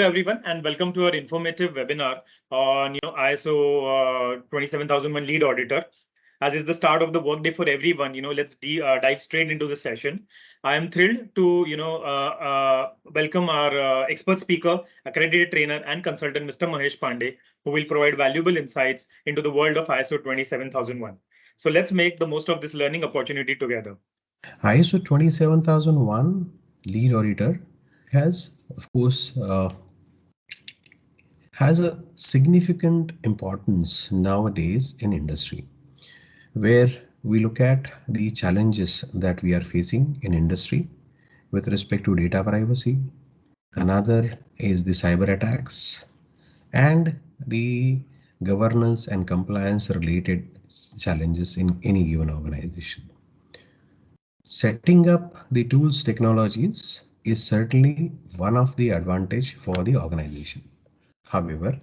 Everyone, and welcome to our informative webinar on ISO 27001 lead auditor. As is the start of the workday for everyone, let's dive straight into the session. I am thrilled to welcome our expert speaker, accredited trainer and consultant, Mr. Mahesh Pandey, who will provide valuable insights into the world of ISO 27001. So let's make the most of this learning opportunity together. ISO 27001 lead auditor has, of course, has a significant importance nowadays in industry, where we look at the challenges that we are facing in industry with respect to data privacy. Another is the cyber attacks and the governance and compliance related challenges in any given organization. Setting up the tools technologies is certainly one of the advantage for the organization. However,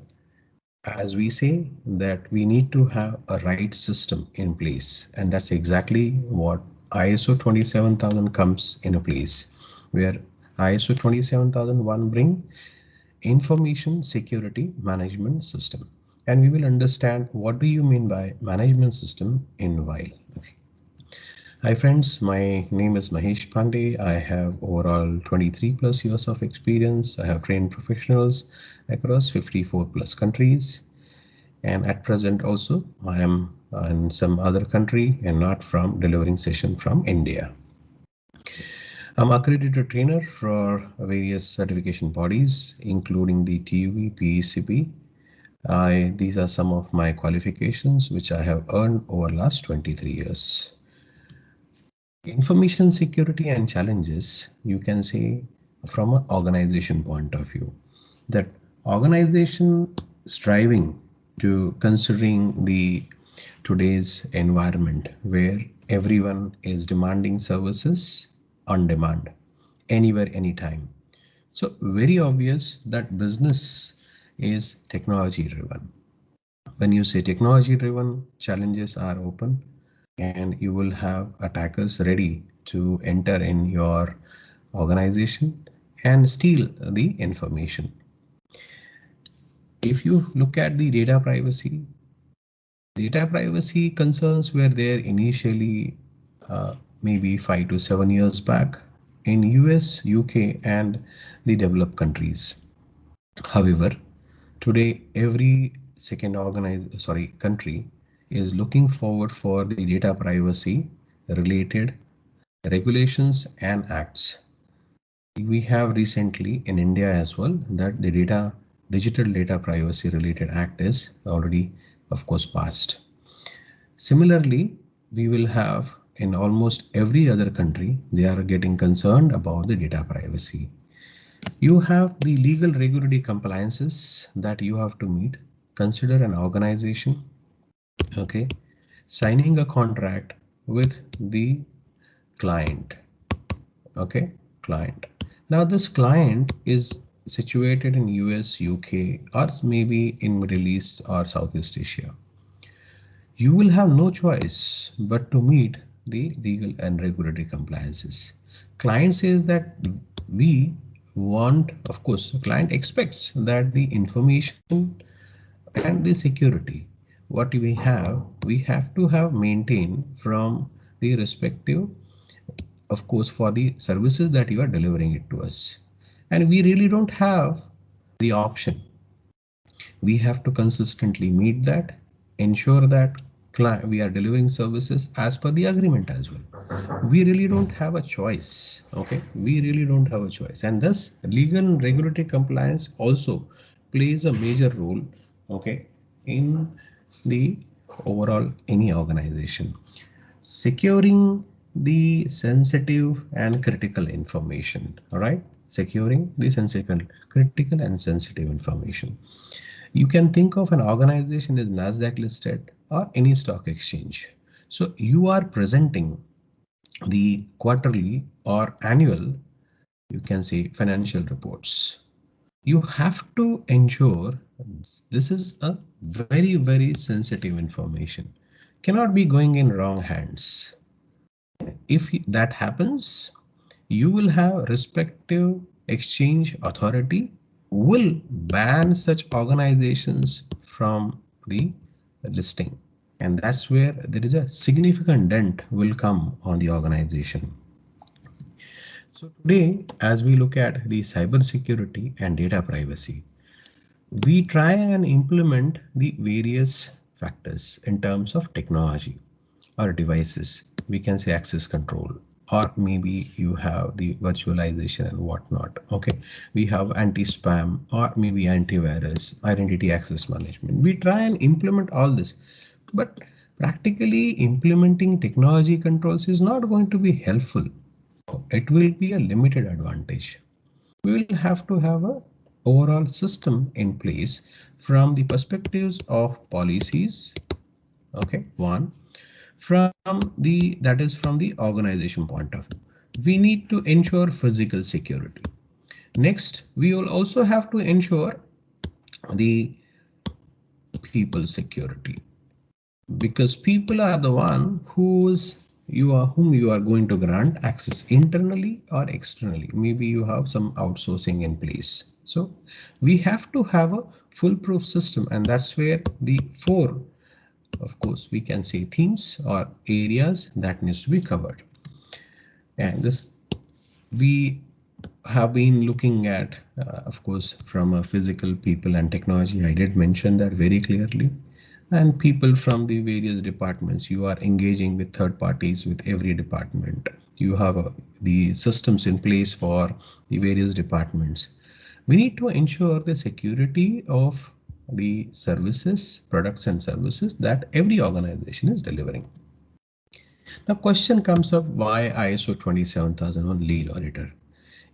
as we say that we need to have a right system in place, and that's exactly what ISO 27000 comes in a place, where ISO 27001 bring information security management system, and we will understand what do you mean by management system in a while. Okay. Hi friends, my name is Mahesh Pandey. I have overall 23 plus years of experience. I have trained professionals across 54 plus countries. And at present also, I am in some other country and not from delivering session from India. I'm accredited trainer for various certification bodies, including the TUV, PECP. These are some of my qualifications, which I have earned over last 23 years. Information security and challenges, you can say from an organization point of view, that organization striving to considering the today's environment where everyone is demanding services on demand, anywhere, anytime. So very obvious that business is technology driven. When you say technology driven, challenges are open and you will have attackers ready to enter in your organization and steal the information. If you look at the data privacy concerns were there initially maybe 5 to 7 years back in US, UK and the developed countries. However, today every second country is looking forward for the data privacy related regulations and acts. We have recently in India as well that the digital data privacy related act is already of course passed. Similarly, we will have in almost every other country, they are getting concerned about the data privacy. You have the legal regulatory compliances that you have to meet. Consider an organization, okay, signing a contract with the client, okay, client. Now this client is situated in US, UK, or maybe in Middle East or Southeast Asia. You will have no choice but to meet the legal and regulatory compliances. Client says that we want, of course, the client expects that the information and the security what we have to have maintained from the respective, of course, for the services that you are delivering it to us. And we really don't have the option. We have to consistently meet that, ensure that we are delivering services as per the agreement as well. We really don't have a choice. Okay, we really don't have a choice, and thus legal and regulatory compliance also plays a major role, okay, in the overall any organization. Securing the sensitive and critical information, all right, securing the sensitive, critical and sensitive information. You can think of an organization as NASDAQ listed or any stock exchange. So you are presenting the quarterly or annual, you can say, financial reports. You have to ensure this is a very, very sensitive information. Cannot be going in wrong hands. If that happens, you will have respective exchange authority will ban such organizations from the listing. And that's where there is a significant dent will come on the organization. So today, as we look at the cybersecurity and data privacy, we try and implement the various factors in terms of technology or devices. We can say access control, or maybe you have the virtualization and whatnot. Okay, we have anti-spam or maybe antivirus, identity access management. We try and implement all this, but practically implementing technology controls is not going to be helpful. It will be a limited advantage. We will have to have a overall system in place from the perspectives of policies. Okay, one, from the that is from the organization point of view, we need to ensure physical security. Next, we will also have to ensure the people security, because people are the one whom you are going to grant access internally or externally. Maybe you have some outsourcing in place, so we have to have a foolproof system, and that's where the four, of course, we can say themes or areas that needs to be covered. And this we have been looking at, of course, from a physical, people and technology. I did mention that very clearly. And people from the various departments, you are engaging with third parties with every department. You have the systems in place for the various departments. We need to ensure the security of the services, products and services that every organization is delivering. Now, question comes up, why ISO 27001 lead auditor?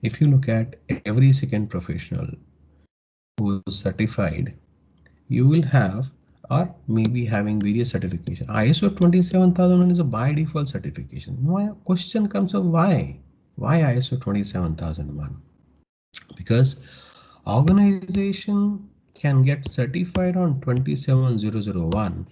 If you look at every second professional who is certified, you will have or maybe having various certification. ISO 27001 is a by default certification. My question comes up, why? Why ISO 27001? Because organization can get certified on 27001.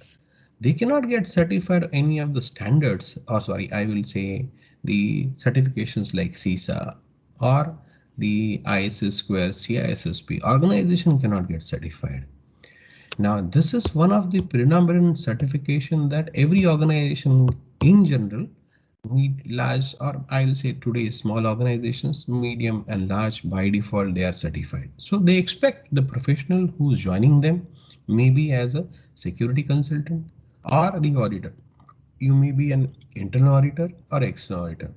They cannot get certified any of the standards, or sorry, I will say the certifications like CISA or the ISS square, CISSP. Organization cannot get certified. Now, this is one of the predominant certification that every organization in general need, large, or I'll say today small organizations, medium and large, by default they are certified. So they expect the professional who's joining them, maybe as a security consultant or the auditor. You may be an internal auditor or external auditor.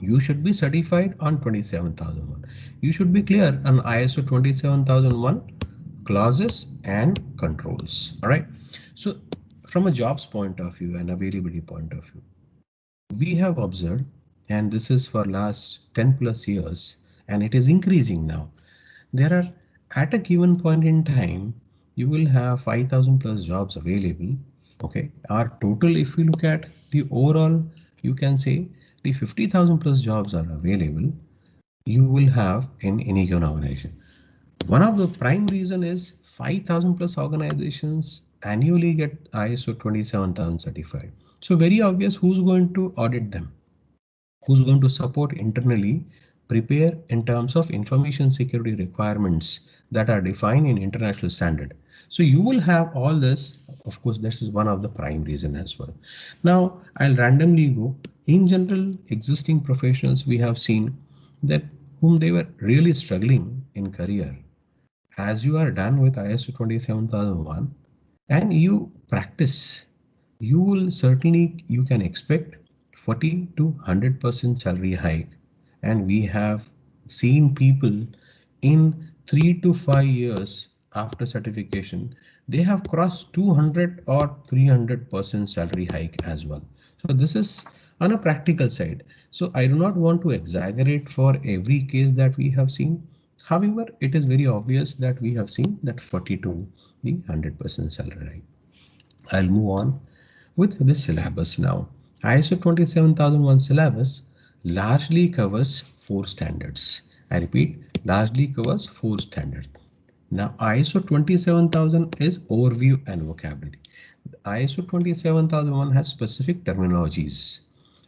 You should be certified on 27001. You should be clear on ISO 27001 clauses and controls. All right. So from a jobs point of view and availability point of view, we have observed, and this is for last 10 plus years, and it is increasing now. There are, at a given point in time, you will have 5,000 plus jobs available. Okay, our total, if we look at the overall, you can say the 50,000 plus jobs are available, you will have in any given organization. One of the prime reason is 5,000 plus organizations annually get ISO 27000 certified. So very obvious, who's going to audit them? Who's going to support internally, prepare in terms of information security requirements that are defined in international standard. So you will have all this. Of course, this is one of the prime reason as well. Now I'll randomly go. In general, existing professionals, we have seen that whom they were really struggling in career. As you are done with ISO 27001 and you practice, you will certainly, you can expect 40 to 100% salary hike. And we have seen people in 3 to 5 years after certification, they have crossed 200 or 300% salary hike as well. So this is on a practical side. So I do not want to exaggerate for every case that we have seen. However, it is very obvious that we have seen that 40 to the 100% salary hike. I'll move on with the syllabus now. ISO 27001 syllabus largely covers four standards. I repeat, largely covers four standards. Now, ISO 27000 is overview and vocabulary. ISO 27001 has specific terminologies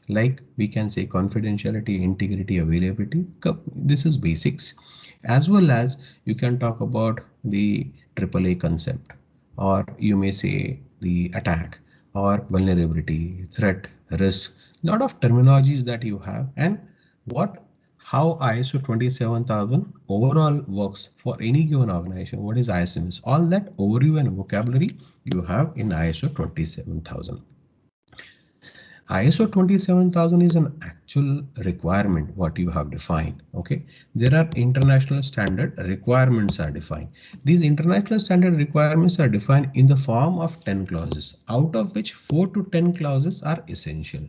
like we can say confidentiality, integrity, availability. This is basics. As well as you can talk about the AAA concept, or you may say the attack or vulnerability, threat, risk, lot of terminologies that you have, and what how ISO 27000 overall works for any given organization. What is ISMS? All that overview and vocabulary you have in ISO 27000. ISO 27000 is an actual requirement what you have defined. Okay, there are international standard requirements are defined. These international standard requirements are defined in the form of 10 clauses, out of which 4 to 10 clauses are essential.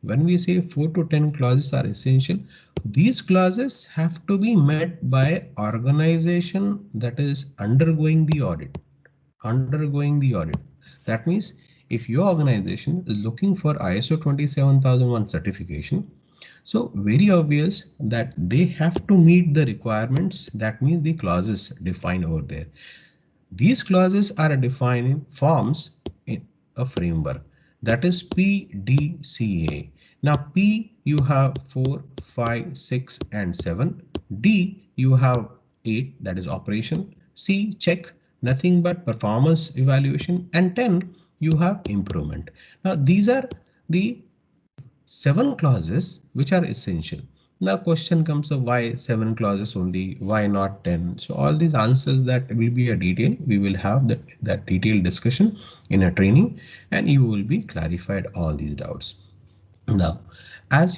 When we say 4 to 10 clauses are essential, these clauses have to be met by organization that is undergoing the audit. Undergoing the audit. That means if your organization is looking for ISO 27001 certification, so very obvious that they have to meet the requirements. That means the clauses defined over there. These clauses are defined in forms in a framework, that is PDCA. Now P you have 4, 5, 6 and 7. D you have 8, that is operation. C check, nothing but performance evaluation, and 10 you have improvement. Now these are the 7 clauses which are essential. Now question comes of why 7 clauses only, why not 10? So all these answers that will be a detail. We will have that detailed discussion in a training, and you will be clarified all these doubts. Now, as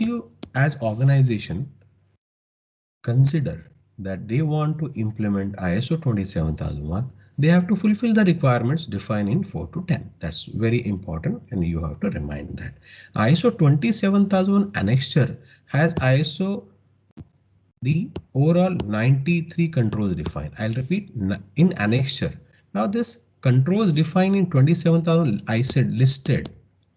organization consider that they want to implement ISO 27001, they have to fulfill the requirements defined in 4 to 10. That's very important, and you have to remind that. ISO 27001 annexure has ISO the overall 93 controls defined. I'll repeat, in annexure. Now this controls defined in 27000, I said listed,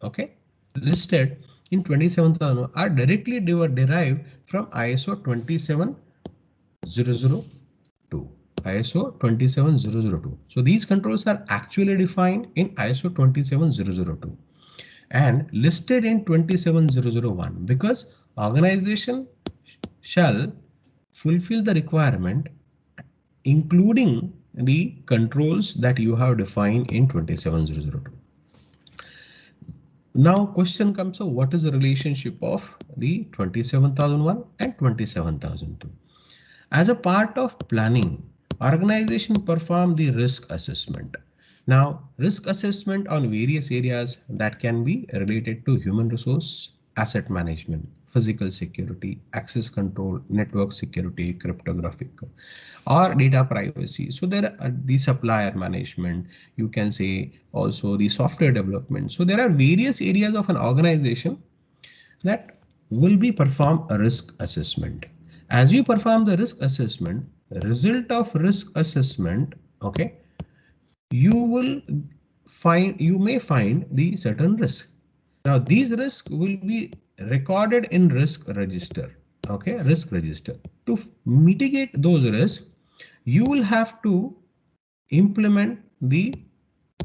okay, listed in 27000 are directly derived from ISO 27002. ISO 27002. So these controls are actually defined in ISO 27002 and listed in 27001 because organization shall fulfill the requirement including the controls that you have defined in 27002. Now question comes of what is the relationship of the 27001 and 27002. As a part of planning, organization perform the risk assessment. Now, risk assessment on various areas that can be related to human resource, asset management, physical security, access control, network security, cryptographic, or data privacy. So there are the supplier management, you can say also the software development. So there are various areas of an organization that will be perform a risk assessment. As you perform the risk assessment, result of risk assessment, okay, you may find the certain risk. Now these risks will be recorded in risk register, okay, risk register. To mitigate those risks, you will have to implement the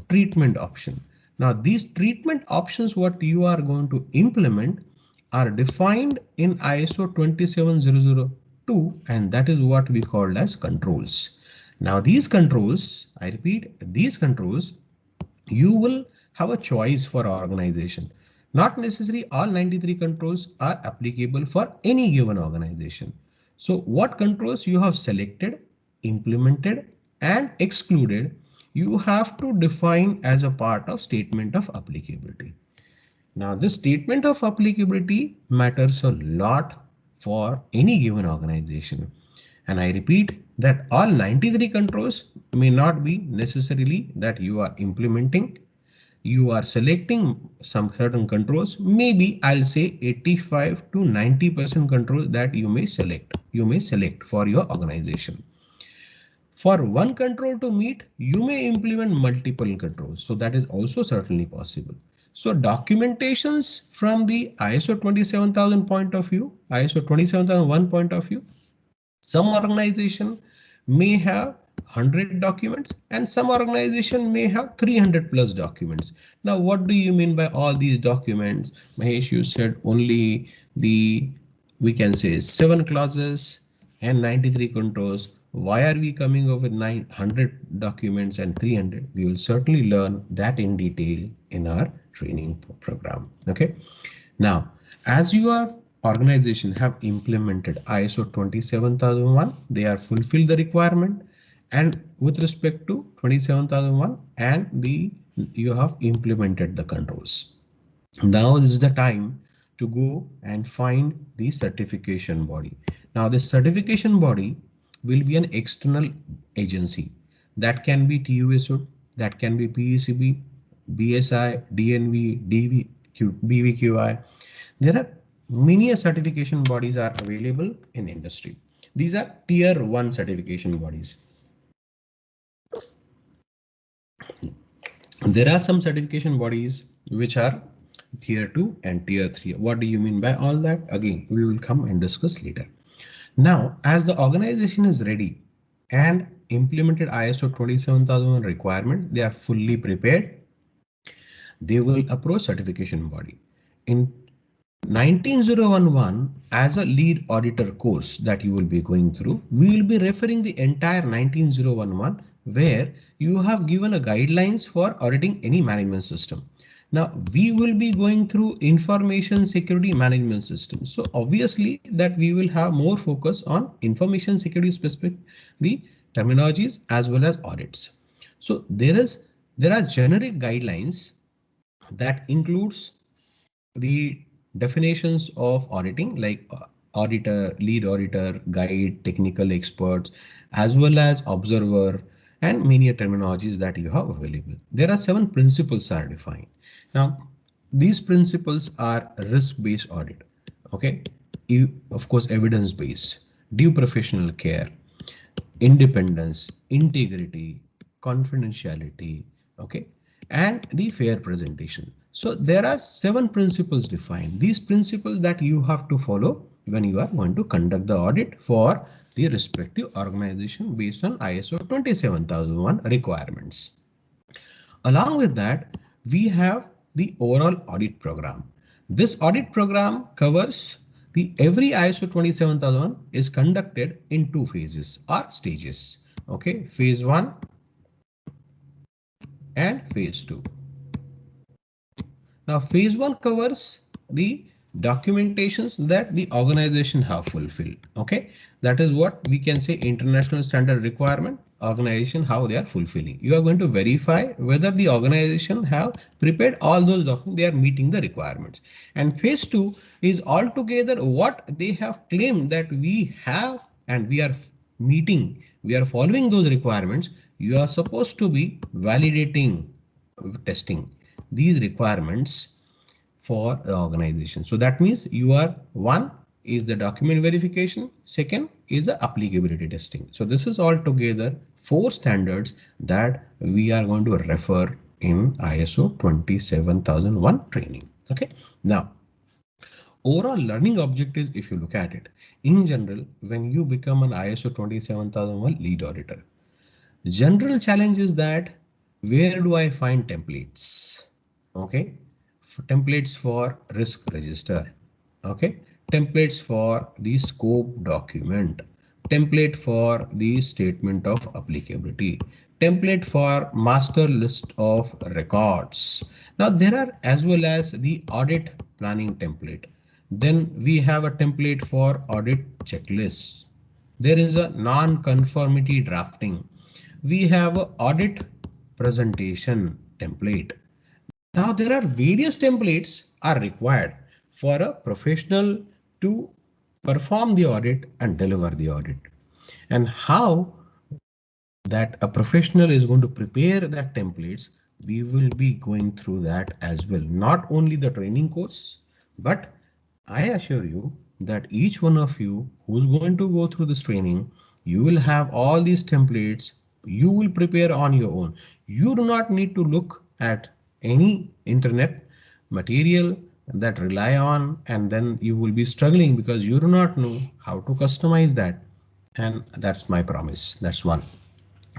treatment option. Now these treatment options what you are going to implement are defined in ISO 27002, and that is what we call as controls. Now these controls, I repeat, these controls, you will have a choice for organization. Not necessarily all 93 controls are applicable for any given organization. So what controls you have selected, implemented and excluded, you have to define as a part of statement of applicability. Now this statement of applicability matters a lot for any given organization. And I repeat that all 93 controls may not be necessarily that you are implementing. You are selecting some certain controls. Maybe I'll say 85 to 90% control that you may select. You may select for your organization. For one control to meet, you may implement multiple controls. So that is also certainly possible. So documentations from the ISO 27000 point of view, ISO 27001 point of view, some organization may have 100 documents and some organization may have 300 plus documents. Now, what do you mean by all these documents? Mahesh, you said only the, we can say 7 clauses, and 93 controls. Why are we coming up with 900 documents and 300? We will certainly learn that in detail in our training program. Okay. Now, as your organization have implemented ISO 27001, they are fulfilled the requirement, and with respect to 27001 and the you have implemented the controls. Now is the time to go and find the certification body. Now the certification body will be an external agency that can be TUSO, that can be PECB, BSI, DNV, BVQI. There are many certification bodies are available in industry. These are tier 1 certification bodies. There are some certification bodies which are tier 2 and tier 3. What do you mean by all that? Again, we will come and discuss later. Now, as the organization is ready and implemented ISO 27001 requirement, they are fully prepared. They will approach certification body. In 19011, as a lead auditor course that you will be going through, we will be referring the entire 19011 where you have given a guidelines for auditing any management system. Now we will be going through information security management system. So obviously that we will have more focus on information security specific, the terminologies as well as audits. So there are generic guidelines that includes the definitions of auditing like auditor, lead auditor, guide, technical experts, as well as observer and many terminologies that you have available. There are 7 principles are defined. Now, these principles are risk-based audit. Okay. Of course, evidence-based, due professional care, independence, integrity, confidentiality, okay, and the fair presentation. So there are 7 principles defined. These principles that you have to follow when you are going to conduct the audit for the respective organization based on ISO 27001 requirements. Along with that, we have the overall audit program. This audit program covers the every ISO 27001 is conducted in 2 phases or stages. Okay, phase 1 and phase 2. Now phase 1 covers the documentations that the organization have fulfilled. Okay, that is what we can say international standard requirement organization how they are fulfilling. You are going to verify whether the organization have prepared all those documents, they are meeting the requirements. And phase 2 is altogether what they have claimed that we have and we are meeting, we are following those requirements. You are supposed to be validating, testing these requirements for the organization. So that means you are one is the document verification, second is the applicability testing. So this is all together 4 standards that we are going to refer in ISO 27001 training. Okay. Now, overall learning objectives, if you look at it in general, when you become an ISO 27001 lead auditor, general challenge is that where do I find templates? Okay, templates for risk register. Okay, templates for the scope document, template for the statement of applicability, template for master list of records. Now there are as well as the audit planning template. Then we have a template for audit checklists. There is a non-conformity drafting. We have a audit presentation template. Now there are various templates are required for a professional to perform the audit and deliver the audit. And how that a professional is going to prepare that templates, we will be going through that as well. Not only the training course, but I assure you that each one of you who's going to go through this training, you will have all these templates. You will prepare on your own. You do not need to look at any internet material that rely on, and then you will be struggling because you do not know how to customize that. And that's my promise. That's one.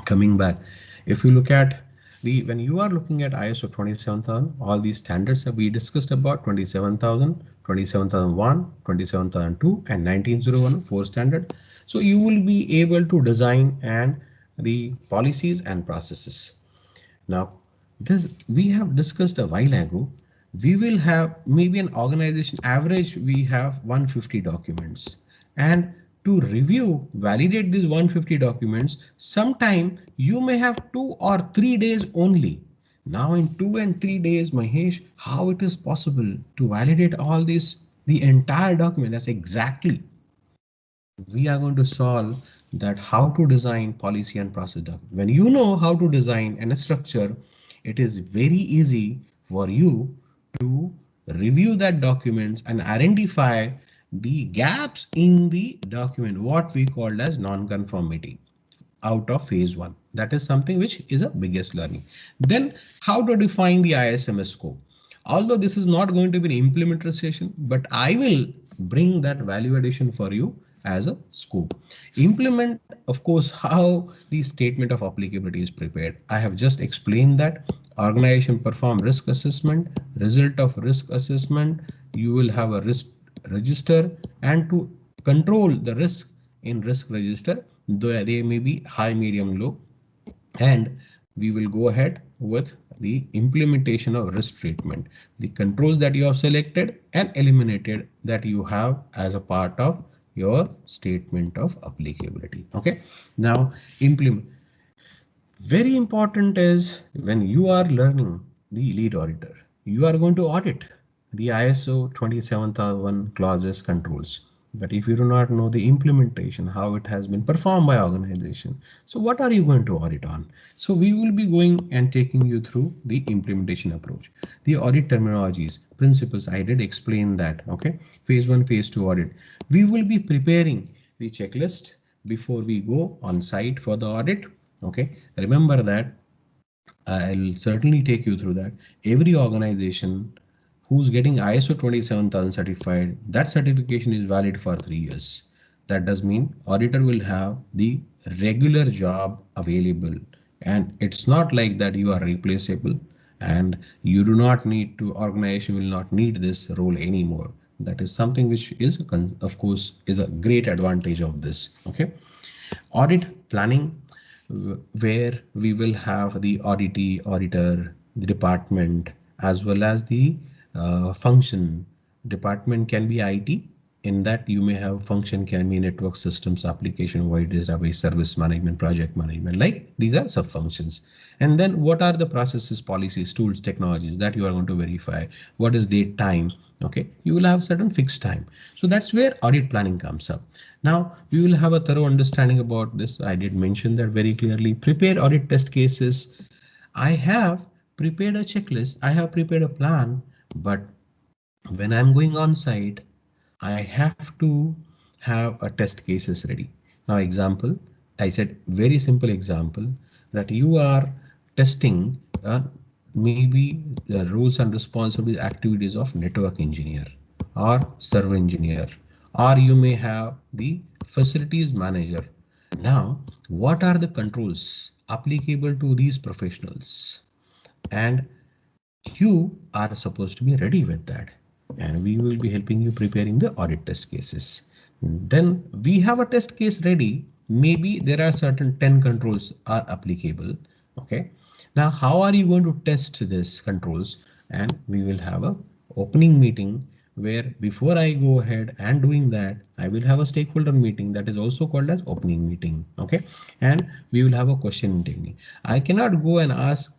Coming back, if you look at when you are looking at ISO 27000, all these standards that we discussed about 27000, 27001, 27002, and 19014 standard. So you will be able to design and the policies and processes. Now, this we have discussed a while ago. We will have maybe an organization average, we have 150 documents. And to review, validate these 150 documents, sometime you may have 2 or 3 days only. Now in 2 and 3 days, Mahesh, how it is possible to validate all this, the entire document? That's exactly we are going to solve that how to design policy and process document. When you know how to design and a structure, it is very easy for you to review that documents and identify the gaps in the document, what we called as non-conformity out of phase one. That is something which is a biggest learning. Then how to define the ISMS scope. Although this is not going to be an implementer session, but I will bring that value addition for you as a scope. Implement, of course, how the statement of applicability is prepared. I have just explained that organization perform risk assessment, result of risk assessment, you will have a risk register, and to control the risk in risk register, though they may be high, medium, low, and we will go ahead with the implementation of risk treatment, the controls that you have selected and eliminated that you have as a part of your statement of applicability. Okay, now implement. Very important is when you are learning the lead auditor, you are going to audit the ISO 27001 clauses controls. But if you do not know the implementation, how it has been performed by organization, so what are you going to audit on? So we will be going and taking you through the implementation approach, the audit terminologies, principles. I did explain that. Okay, phase one, phase two audit. We will be preparing the checklist before we go on site for the audit. Okay, remember that I'll certainly take you through that. Every organization who's getting ISO 27000 certified, that certification is valid for 3 years. That does mean auditor will have the regular job available, and it's not like that you are replaceable and you do not need to, organization will not need this role anymore. That is something which is of course is a great advantage of this. Okay, audit planning, where we will have the auditee, auditor, the department, as well as the function. Department can be IT. In that you may have function can be network systems, application, wide database, service management, project management. Like these are sub functions. And then what are the processes, policies, tools, technologies that you are going to verify? What is the time? Okay, you will have certain fixed time. So that's where audit planning comes up. Now we will have a thorough understanding about this. I did mention that very clearly. Prepared audit test cases. I have prepared a checklist. I have prepared a plan, but when I'm going on site, I have to have a test cases ready. Now, example, I said very simple example that you are testing maybe the roles and responsibilities activities of network engineer or server engineer, or you may have the facilities manager. Now, what are the controls applicable to these professionals? And you are supposed to be ready with that, and we will be helping you preparing the audit test cases. Then we have a test case ready. Maybe there are certain 10 controls are applicable. Okay, now how are you going to test this controls? And we will have a opening meeting where before I go ahead and doing that, I will have a stakeholder meeting that is also called as opening meeting. Okay, and we will have a question technique. I cannot go and ask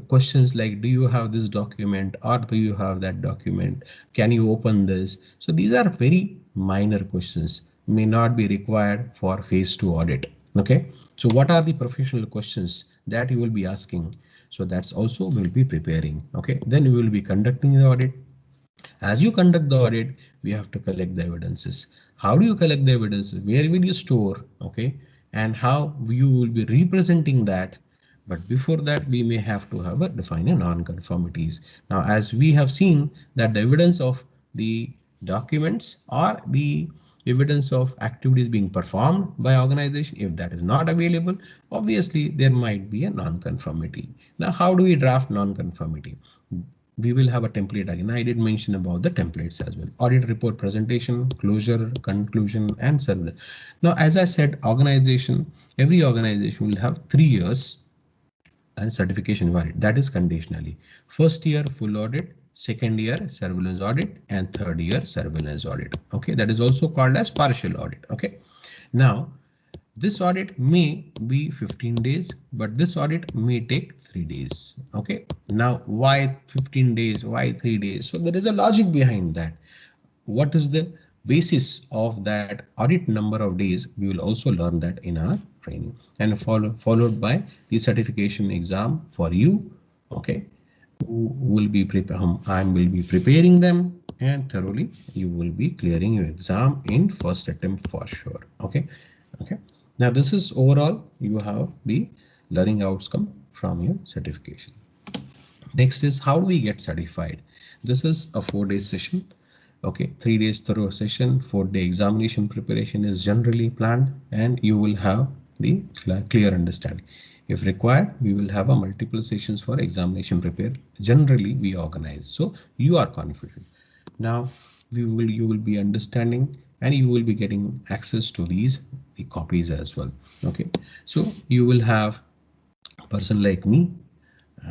questions like, do you have this document or do you have that document? Can you open this? So these are very minor questions, may not be required for phase two audit. Okay, so what are the professional questions that you will be asking? So that's also will be preparing. Okay, then we will be conducting the audit. As you conduct the audit, we have to collect the evidences. How do you collect the evidence? Where will you store? Okay, and how you will be representing that. But before that, we may have to define a non-conformities. Now, as we have seen that the evidence of the documents or the evidence of activities being performed by organization. If that is not available, obviously there might be a non-conformity. Now, how do we draft non-conformity? We will have a template again. I did mention about the templates as well. Audit report presentation, closure, conclusion, and survey. Now, as I said, every organization will have 3 years and certification valid. That is conditionally. First year full audit, second year surveillance audit, and third year surveillance audit. Okay, that is also called as partial audit. Okay, now this audit may be 15 days, but this audit may take 3 days. Okay, now why 15 days? Why 3 days? So there is a logic behind that. What is the basis of that audit number of days? We will also learn that in our training, and followed by the certification exam for you. Okay, who will be I will be preparing them, and thoroughly you will be clearing your exam in first attempt for sure. Okay, okay. Now this is overall you have the learning outcome from your certification. Next is how do we get certified? This is a 4-day session. Okay, 3 days thorough session, 4-day examination preparation is generally planned, and you will have the clear understanding. If required, we will have a multiple sessions for examination prepare. Generally, we organize, so you are confident. Now, you will be understanding, and you will be getting access to the copies as well. Okay, so you will have a person like me,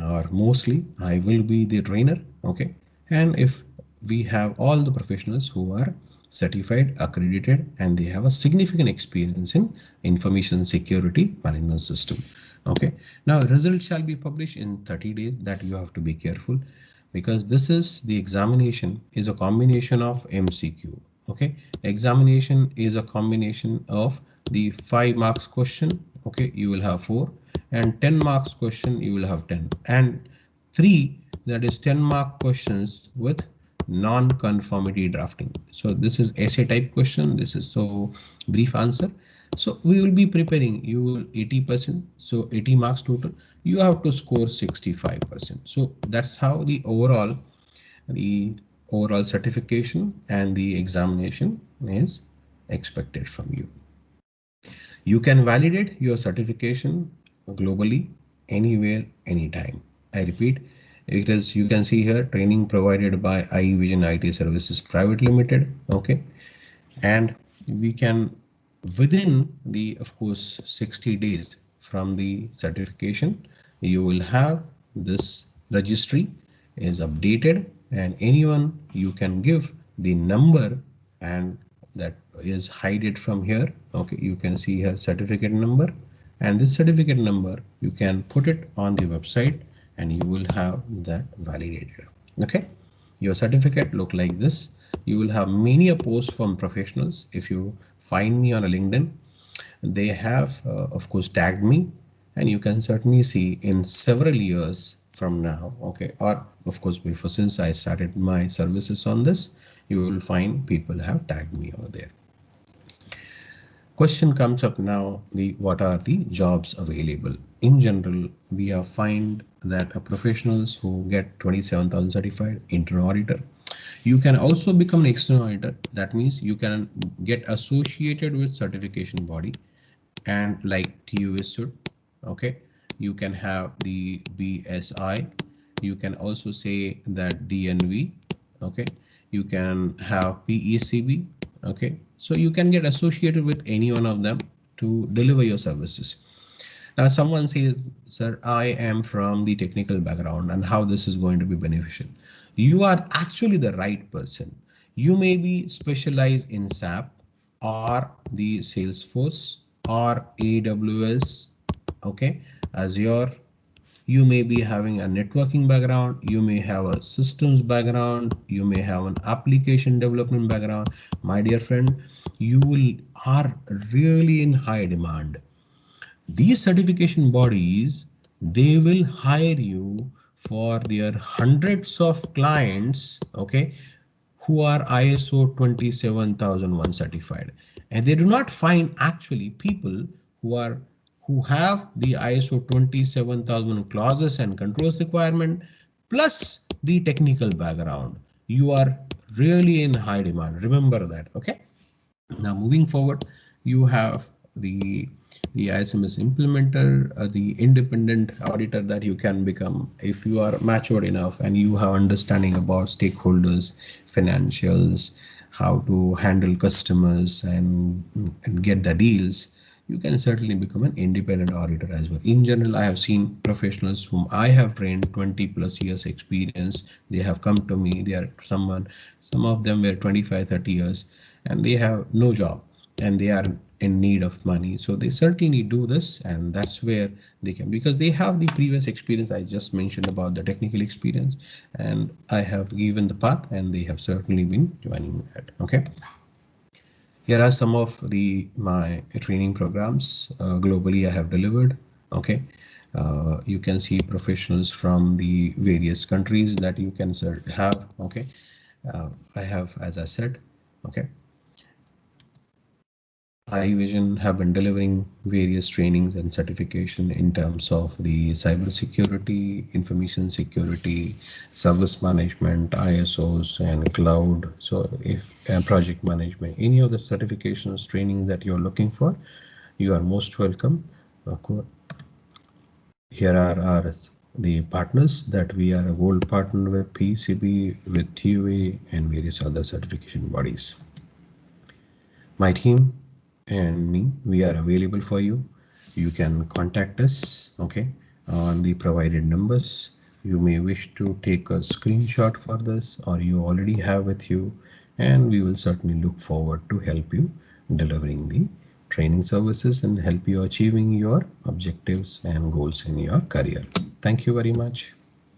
or mostly I will be the trainer. Okay, and if we have all the professionals who are certified, accredited, and they have a significant experience in information security management system. Okay, now result shall be published in 30 days. That you have to be careful, because this is the examination is a combination of MCQ. Okay, examination is a combination of the 5 marks question. Okay, you will have 4, and 10 marks question you will have 10, and 3, that is 10-mark questions with non-conformity drafting. So this is essay type question. This is so brief answer. So we will be preparing you will 80%. So 80 marks total. You have to score 65%. So that's how the overall certification and the examination is expected from you. You can validate your certification globally, anywhere, anytime. I repeat, it is, you can see here, training provided by iVision IT Services Private Limited. Okay, and we can, within the, of course, 60 days from the certification, you will have this registry is updated, and anyone you can give the number, and that is hide it from here. Okay, you can see here certificate number, and this certificate number you can put it on the website, and you will have that validated. Okay, your certificate look like this. You will have many a post from professionals. If you find me on a LinkedIn, they have of course tagged me, and you can certainly see in several years from now. Okay, or of course before, since I started my services on this, you will find people have tagged me over there. Question comes up now, the what are the jobs available? In general, we have find that professionals who get 27,000 certified internal auditor, you can also become an external auditor. That means you can get associated with certification body, and like TUS should. Okay, you can have the BSI, you can also say that DNV. Okay, you can have PECB. Okay, so you can get associated with any one of them to deliver your services. Now someone says, sir, I am from the technical background, and how this is going to be beneficial? You are actually the right person. You may be specialized in SAP or the Salesforce or AWS, okay, Azure. You may be having a networking background, you may have a systems background, you may have an application development background. My dear friend, you will are really in high demand. These certification bodies, they will hire you for their hundreds of clients, okay, who are ISO 27001 certified, and they do not find actually people who have the ISO 27000 clauses and controls requirement plus the technical background. you are really in high demand. Remember that. Okay. Now moving forward, you have the ISMS implementer, the independent auditor that you can become if you are matured enough and you have understanding about stakeholders, financials, how to handle customers and get the deals. You can certainly become an independent auditor as well. In general, I have seen professionals whom I have trained 20 plus years experience. They have come to me. They are some of them were 25, 30 years and they have no job and they are in need of money, so they certainly do this, and that's where they can, because they have the previous experience I just mentioned about the technical experience, and I have given the path and they have certainly been joining that. Okay, here are some of the my training programs globally I have delivered. Okay, you can see professionals from the various countries that you can have. Okay, I have, as I said, okay, iVision have been delivering various trainings and certification in terms of the cybersecurity, information security, service management, ISOs, and cloud. So, if project management, any of the certifications, training that you're looking for, you are most welcome. Here are the partners that we are a gold partner with PCB, with TUA, and various other certification bodies. My team and me, we are available for you. You can contact us, okay, on the provided numbers. You may wish to take a screenshot for this, or you already have with you, and we will certainly look forward to help you delivering the training services and help you achieving your objectives and goals in your career. Thank you very much.